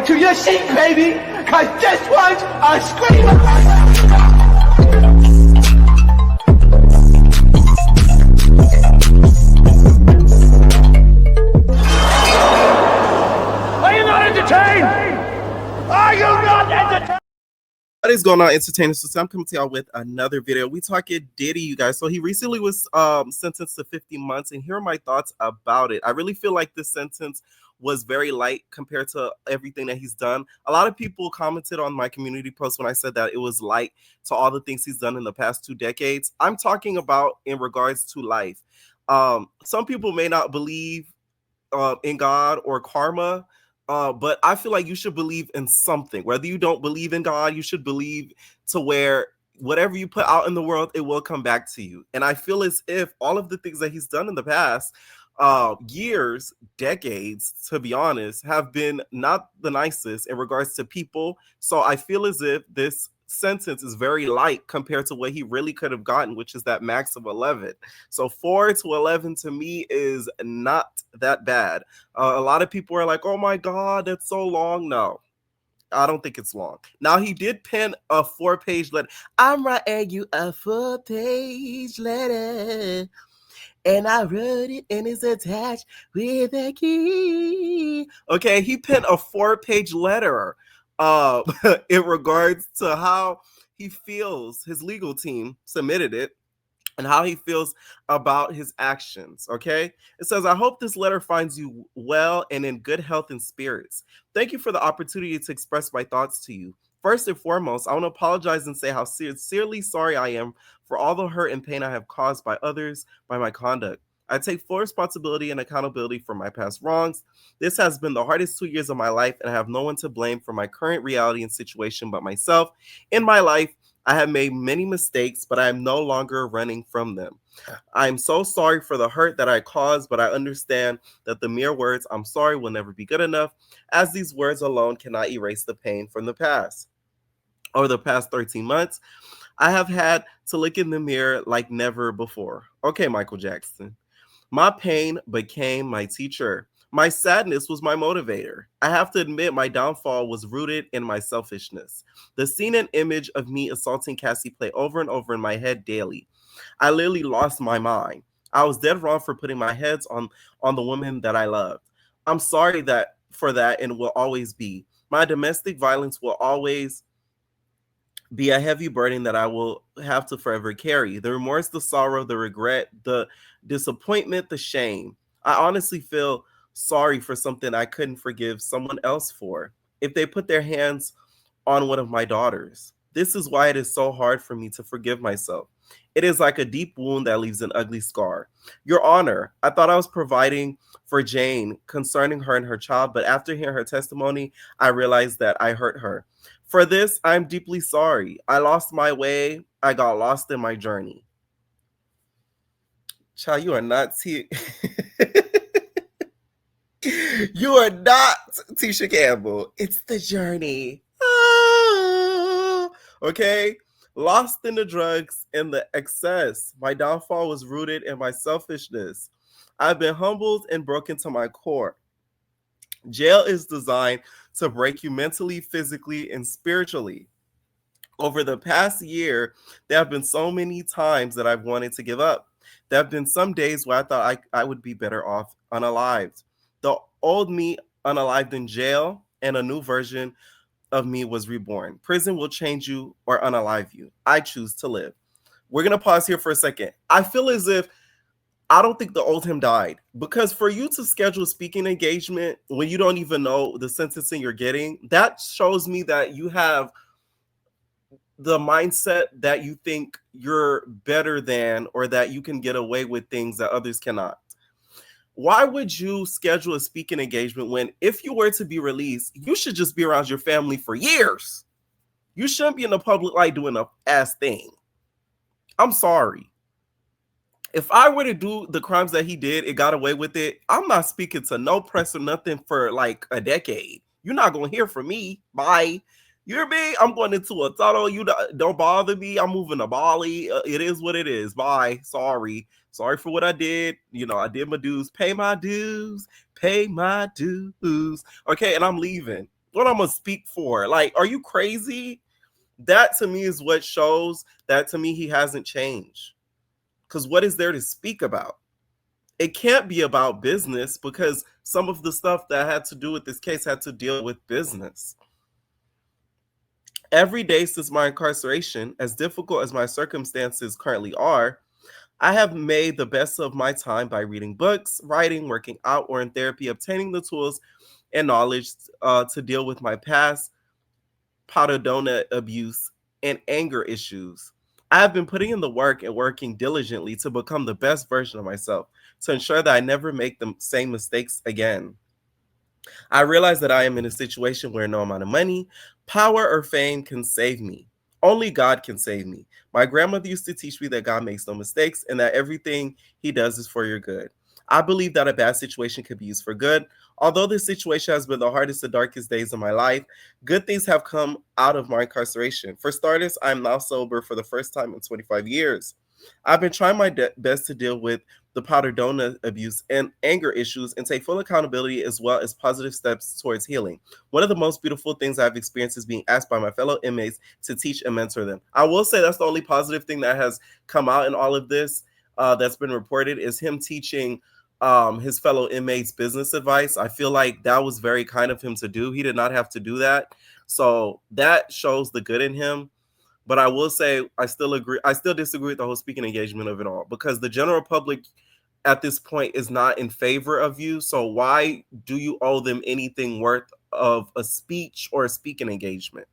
onto your seat, baby, cause this one's a screamer. Are you not entertained? Are you not entertained? What is going on, entertainers? So I'm coming to y'all with another video. We talking Diddy, you guys. So he recently was sentenced to 50 months, and here are my thoughts about it. I really feel like this sentence was very light compared to everything that he's done. A lot of people commented on my community post when I said that it was light to all the things he's done in the past 2 decades. I'm talking about in regards to life. Some people may not believe in God or karma. But I feel like you should believe in something. Whether you don't believe in God, you should believe to where whatever you put out in the world, it will come back to you. And I feel as if all of the things that he's done in the past years, decades, to be honest, have been not the nicest in regards to people. So I feel as if this sentence is very light compared to what he really could have gotten, which is that max of 11. So 4 to 11 to me is not that bad. A lot of people are like, oh my God, that's so long. No, I don't think it's long. Now, he did pen a 4-page letter. I'm writing you a 4-page letter, and I wrote it, and it's attached with a key. Okay, he penned a 4-page letter in regards to how he feels. His legal team submitted it and how he feels about his actions. Okay, it says, I hope this letter finds you well and in good health and spirits. Thank you for the opportunity to express my thoughts to you. First and foremost, I want to apologize and say how sincerely sorry I am for all the hurt and pain I have caused by others by my conduct. I take full responsibility and accountability for my past wrongs. This has been the hardest 2 years of my life, and I have no one to blame for my current reality and situation but myself. In my life, I have made many mistakes, but I am no longer running from them. I am so sorry for the hurt that I caused, but I understand that the mere words I'm sorry will never be good enough, as these words alone cannot erase the pain from the past. Over the past 13 months, I have had to look in the mirror like never before. Okay, Michael Jackson. My pain became my teacher. My sadness was my motivator. I have to admit my downfall was rooted in my selfishness. The scene and image of me assaulting Cassie play over and over in my head daily. I literally lost my mind. I was dead wrong for putting my heads on the woman that I loved. I'm sorry that for that and will always be. My domestic violence will always be a heavy burden that I will have to forever carry. The remorse, the sorrow, the regret, the disappointment, the shame. I honestly feel sorry for something I couldn't forgive someone else for if they put their hands on one of my daughters. This is why it is so hard for me to forgive myself. It is like a deep wound that leaves an ugly scar. Your Honor, I thought I was providing for Jane concerning her and her child, but after hearing her testimony, I realized that I hurt her. For this, I'm deeply sorry. I lost my way. I got lost in my journey. Child, you are not you are not Tisha Campbell. It's the journey. Okay? Lost in the drugs and the excess. My downfall was rooted in my selfishness. I've been humbled and broken to my core. Jail is designed to break you mentally, physically, and spiritually. Over the past year, there have been so many times that I've wanted to give up. There have been some days where I thought I would be better off unalived. The old me unalived in jail, and a new version of me was reborn. Prison will change you or unalive you. I choose to live. We're going to pause here for a second. I feel as if I don't think the old him died, because for you to schedule a speaking engagement when you don't even know the sentencing you're getting, that shows me that you have the mindset that you think you're better than, or that you can get away with things that others cannot. Why would you schedule a speaking engagement when, if you were to be released, you should just be around your family for years? You shouldn't be in the public light doing a ass thing. I'm sorry. If I were to do the crimes that he did and got away with it, I'm not speaking to no press or nothing for like a decade. You're not going to hear from me. Bye. You hear me? I'm going into a tunnel. You don't bother me. I'm moving to Bali. It is what it is. Bye. Sorry for what I did. You know, I did my dues. Pay my dues. Pay my dues. Okay, and I'm leaving. What I'm gonna speak for? Like, are you crazy? That to me is what shows that to me he hasn't changed. Because what is there to speak about? It can't be about business because some of the stuff that had to do with this case had to deal with business. Every day since my incarceration, as difficult as my circumstances currently are, I have made the best of my time by reading books, writing, working out, or in therapy, obtaining the tools and knowledge to deal with my past paradona abuse and anger issues. I have been putting in the work and working diligently to become the best version of myself to ensure that I never make the same mistakes again. I realize that I am in a situation where no amount of money, power, or fame can save me. Only God can save me. My grandmother used to teach me that God makes no mistakes and that everything he does is for your good. I believe that a bad situation could be used for good. Although this situation has been the hardest and darkest days of my life, good things have come out of my incarceration. For starters, I am now sober for the first time in 25 years. I've been trying my best to deal with the powder donut abuse and anger issues and take full accountability as well as positive steps towards healing. One of the most beautiful things I've experienced is being asked by my fellow inmates to teach and mentor them. I will say that's the only positive thing that has come out in all of this that's been reported is him teaching his fellow inmates business advice. I feel like that was very kind of him to do. He did not have to do that. So that shows the good in him. But I will say I still agree. I still disagree with the whole speaking engagement of it all because the general public at this point is not in favor of you. So why do you owe them anything worth of a speech or a speaking engagement?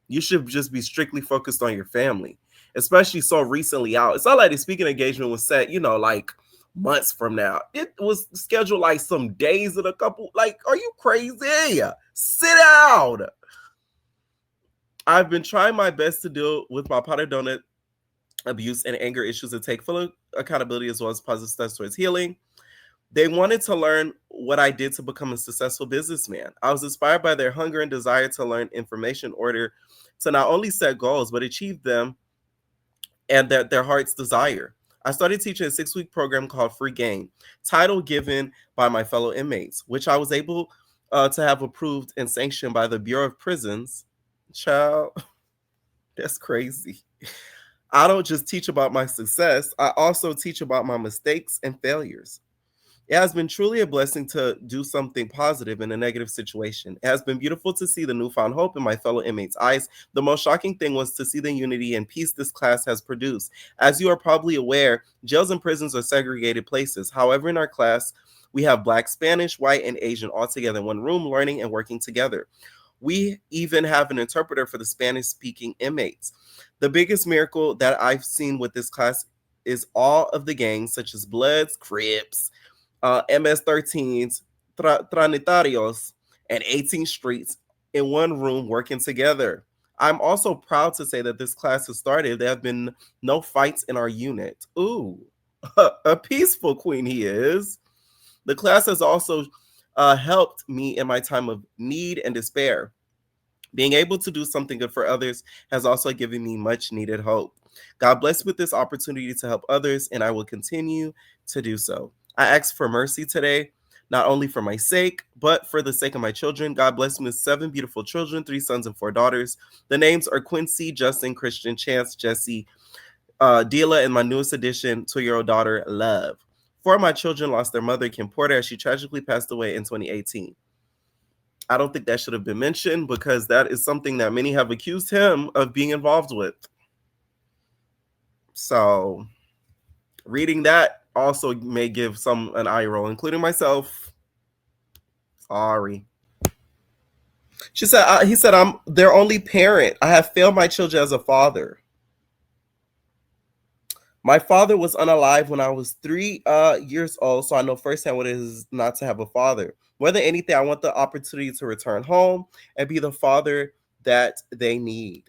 You should just be strictly focused on your family, especially so recently out. It's not like the speaking engagement was set, like months from now. It was scheduled like some days and a couple. Like, are you crazy? Sit down. I've been trying my best to deal with my pot of donut abuse and anger issues and take full accountability as well as positive steps towards healing. They wanted to learn what I did to become a successful businessman. I was inspired by their hunger and desire to learn information in order to not only set goals, but achieve them and their heart's desire. I started teaching a 6-week program called Free Game, title given by my fellow inmates, which I was able to have approved and sanctioned by the Bureau of Prisons. Child, that's crazy. I don't just teach about my success, I also teach about my mistakes and failures. It has been truly a blessing to do something positive in a negative situation. It has been beautiful to see the newfound hope in my fellow inmates' eyes. The most shocking thing was to see the unity and peace this class has produced. As you are probably aware, jails and prisons are segregated places. However, in our class, we have Black, Spanish, white, and Asian all together in one room, learning and working together. We even have an interpreter for the Spanish-speaking inmates. The biggest miracle that I've seen with this class is all of the gangs, such as Bloods, Crips, MS-13s, Trinitarios, and 18th Streets in one room working together. I'm also proud to say that this class has started. There have been no fights in our unit. Ooh, a peaceful queen he is. The class has also helped me in my time of need and despair. Being able to do something good for others has also given me much needed hope. God bless me with this opportunity to help others, and I will continue to do so. I ask for mercy today, not only for my sake, but for the sake of my children. God bless me with 7 beautiful children, 3 sons and 4 daughters. The names are Quincy, Justin, Christian, Chance, Jesse, Dila, and my newest addition, 2-year-old daughter, Love. 4 of my children lost their mother, Kim Porter, as she tragically passed away in 2018. I don't think that should have been mentioned because that is something that many have accused him of being involved with. So reading that also may give some an eye roll, including myself. Sorry. He said, I'm their only parent. I have failed my children as a father. My father was unalive when I was 3 years old, so I know firsthand what it is not to have a father. More than anything, I want the opportunity to return home and be the father that they need.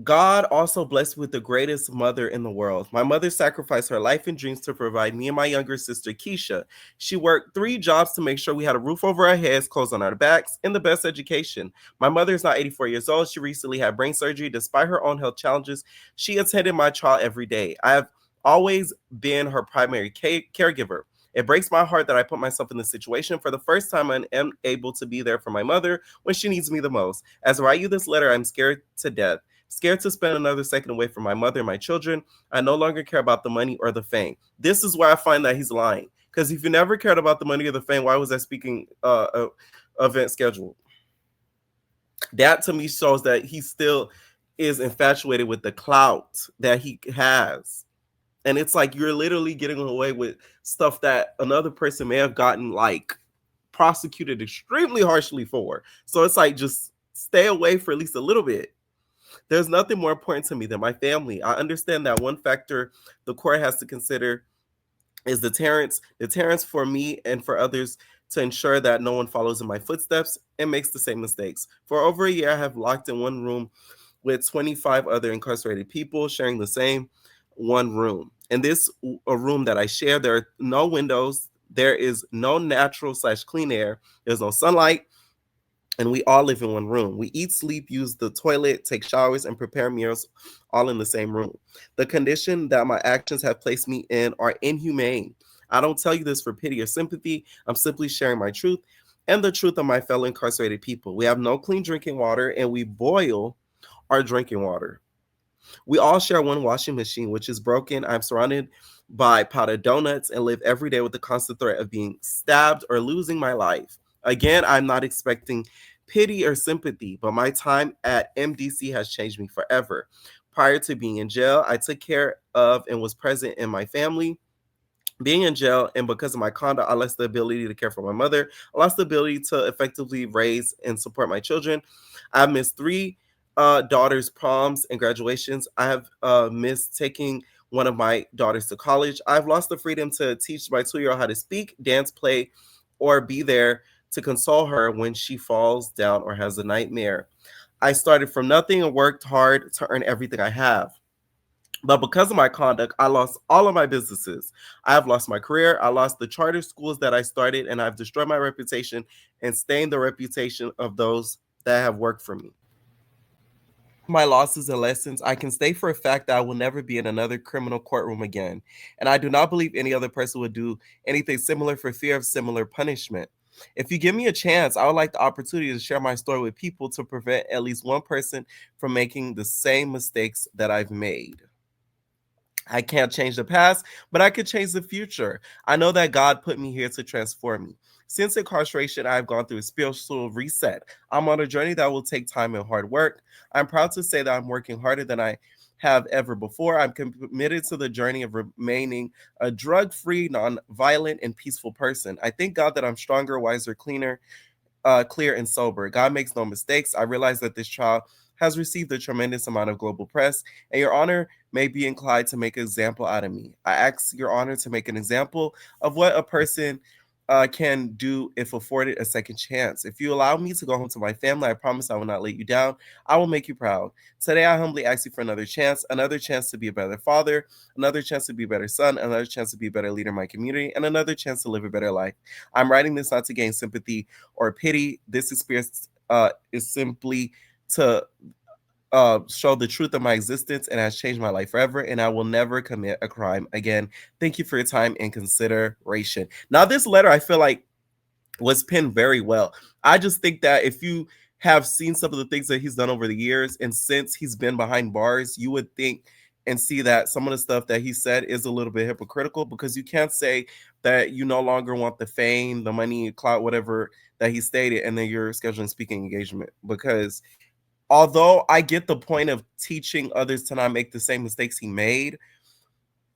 God also blessed me with the greatest mother in the world. My mother sacrificed her life and dreams to provide me and my younger sister, Keisha. She worked 3 jobs to make sure we had a roof over our heads, clothes on our backs, and the best education. My mother is now 84 years old. She recently had brain surgery. Despite her own health challenges, she attended my child every day. I have always been her primary caregiver. It breaks my heart that I put myself in this situation. For the first time, I am able to be there for my mother when she needs me the most. As I write you this letter, I'm scared to death. Scared to spend another second away from my mother and my children. I no longer care about the money or the fame. This is where I find that he's lying. Because if you never cared about the money or the fame, why was that speaking event scheduled? That to me shows that he still is infatuated with the clout that he has. And it's like you're literally getting away with stuff that another person may have gotten like prosecuted extremely harshly for. So it's like just stay away for at least a little bit. There's nothing more important to me than my family. I understand that one factor the court has to consider is deterrence for me and for others to ensure that no one follows in my footsteps and makes the same mistakes. For over a year, I have locked in one room with 25 other incarcerated people sharing the same one room. In this a room that I share, there are no windows, there is no natural/clean air, there's no sunlight, and we all live in one room. We eat, sleep, use the toilet, take showers, and prepare meals all in the same room. The condition that my actions have placed me in are inhumane. I don't tell you this for pity or sympathy. I'm simply sharing my truth and the truth of my fellow incarcerated people. We have no clean drinking water, and we boil our drinking water. We all share one washing machine, which is broken. I'm surrounded by powdered donuts and live every day with the constant threat of being stabbed or losing my life. Again, I'm not expecting pity or sympathy, but my time at MDC has changed me forever. Prior to being in jail, I took care of and was present in my family. Being in jail and because of my conduct, I lost the ability to care for my mother. I lost the ability to effectively raise and support my children. I've missed three daughters' proms and graduations. I have missed taking one of my daughters to college. I've lost the freedom to teach my 2-year-old how to speak, dance, play, or be there to console her when she falls down or has a nightmare. I started from nothing and worked hard to earn everything I have. But because of my conduct, I lost all of my businesses. I have lost my career. I lost the charter schools that I started, and I've destroyed my reputation and stained the reputation of those that have worked for me. My losses and lessons, I can state for a fact that I will never be in another criminal courtroom again. And I do not believe any other person would do anything similar for fear of similar punishment. If you give me a chance, I would like the opportunity to share my story with people to prevent at least one person from making the same mistakes that I've made. I can't change the past, but I could change the future. I know that God put me here to transform me. Since incarceration, I've gone through a spiritual reset. I'm on a journey that will take time and hard work. I'm proud to say that I'm working harder than I have ever before. I'm committed to the journey of remaining a drug free, non violent, and peaceful person. I thank God that I'm stronger, wiser, clear and sober. God makes no mistakes. I realize that this trial has received a tremendous amount of global press, and Your Honor may be inclined to make an example out of me. I ask Your Honor to make an example of what a person can do if afforded a second chance. If you allow me to go home to my family, I promise I will not let you down. I will make you proud. Today, I humbly ask you for another chance to be a better father, another chance to be a better son, another chance to be a better leader in my community, and another chance to live a better life. I'm writing this not to gain sympathy or pity. This experience is simply to show the truth of my existence and has changed my life forever, and I will never commit a crime again. Thank you for your time and consideration. Now, this letter I feel like was penned very well. I just think that if you have seen some of the things that he's done over the years, and since he's been behind bars, you would think and see that some of the stuff that he said is a little bit hypocritical, because you can't say that you no longer want the fame, the money, clout, whatever that he stated, and then you're scheduling speaking engagement. Because although I get the point of teaching others to not make the same mistakes he made,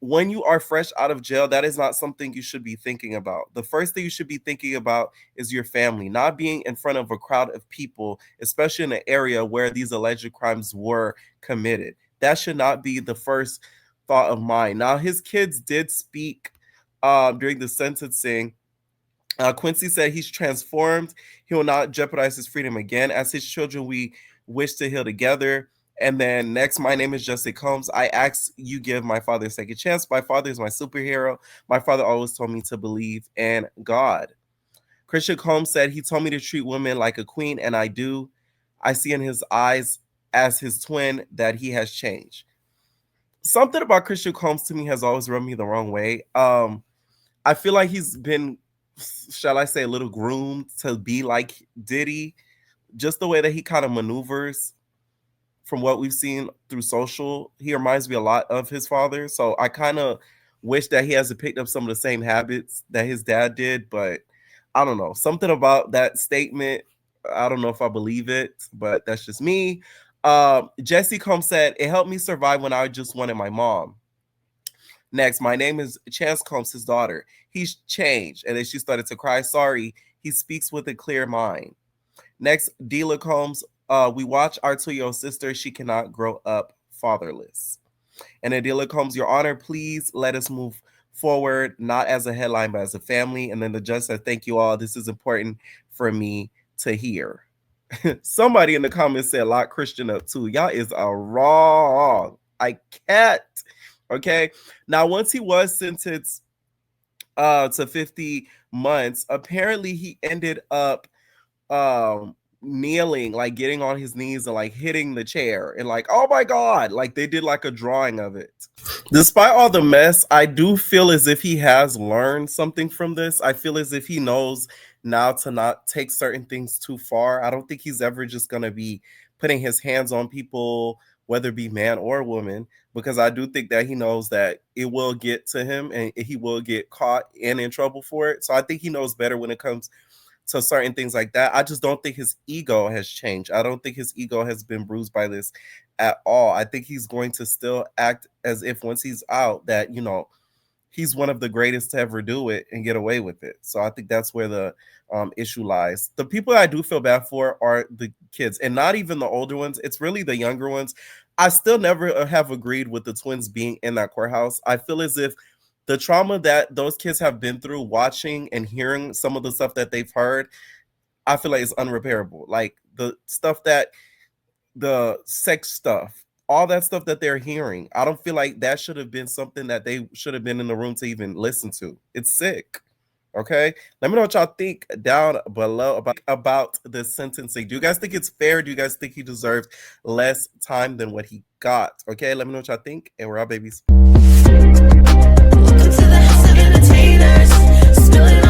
when you are fresh out of jail, that is not something you should be thinking about. The first thing you should be thinking about is your family, not being in front of a crowd of people, especially in an area where these alleged crimes were committed. That should not be the first thought of mine. Now, his kids did speak during the sentencing. Quincy said he's transformed. He will not jeopardize his freedom again. As his children, we wish to heal together. And then next, my name is Jesse Combs. I ask you give my father a second chance. My father is my superhero. My father always told me to believe in God. Christian Combs said he told me to treat women like a queen, and I do. I see in his eyes as his twin that he has changed. Something about Christian Combs to me has always rubbed me the wrong way. I feel like he's been, shall I say, a little groomed to be like Diddy. Just the way that he kind of maneuvers from what we've seen through social, he reminds me a lot of his father. So I kind of wish that he hasn't picked up some of the same habits that his dad did, but I don't know. Something about that statement, I don't know if I believe it, but that's just me. Jesse Combs said, it helped me survive when I just wanted my mom. Next, my name is Chance Combs, his daughter. He's changed. And then she started to cry. Sorry, he speaks with a clear mind. Next, Dealer Combs, we watch our 2-year-old sister. She cannot grow up fatherless. And then Dealer Combs, Your Honor, please let us move forward, not as a headline, but as a family. And then the judge said, thank you all. This is important for me to hear. Somebody in the comments said, lock Christian up too. Y'all is wrong. I can't. Okay. Now, once he was sentenced to 50 months, apparently he ended up kneeling, like getting on his knees and like hitting the chair and like, oh my god, like they did like a drawing of it. Despite all the mess, I do feel as if he has learned something from this. I feel as if he knows now to not take certain things too far. I don't think he's ever just gonna be putting his hands on people, whether it be man or woman, because I do think that he knows that it will get to him and he will get caught and in trouble for it. So I think he knows better when it comes to certain things like that. I just don't think his ego has changed. I don't think his ego has been bruised by this at all. I think he's going to still act as if once he's out that, he's one of the greatest to ever do it and get away with it. So I think that's where the issue lies. The people I do feel bad for are the kids, and not even the older ones. It's really the younger ones. I still never have agreed with the twins being in that courthouse. I feel as if the trauma that those kids have been through watching and hearing some of the stuff that they've heard, I feel like it's unrepairable. Like the stuff the sex stuff, all that stuff that they're hearing, I don't feel like that should have been something that they should have been in the room to even listen to. It's sick. Okay, let me know what y'all think down below about this sentencing. Do you guys think it's fair? Do you guys think he deserves less time than what he got? Okay, let me know what y'all think, and we're out, babies. Welcome to the house of entertainers. Spilling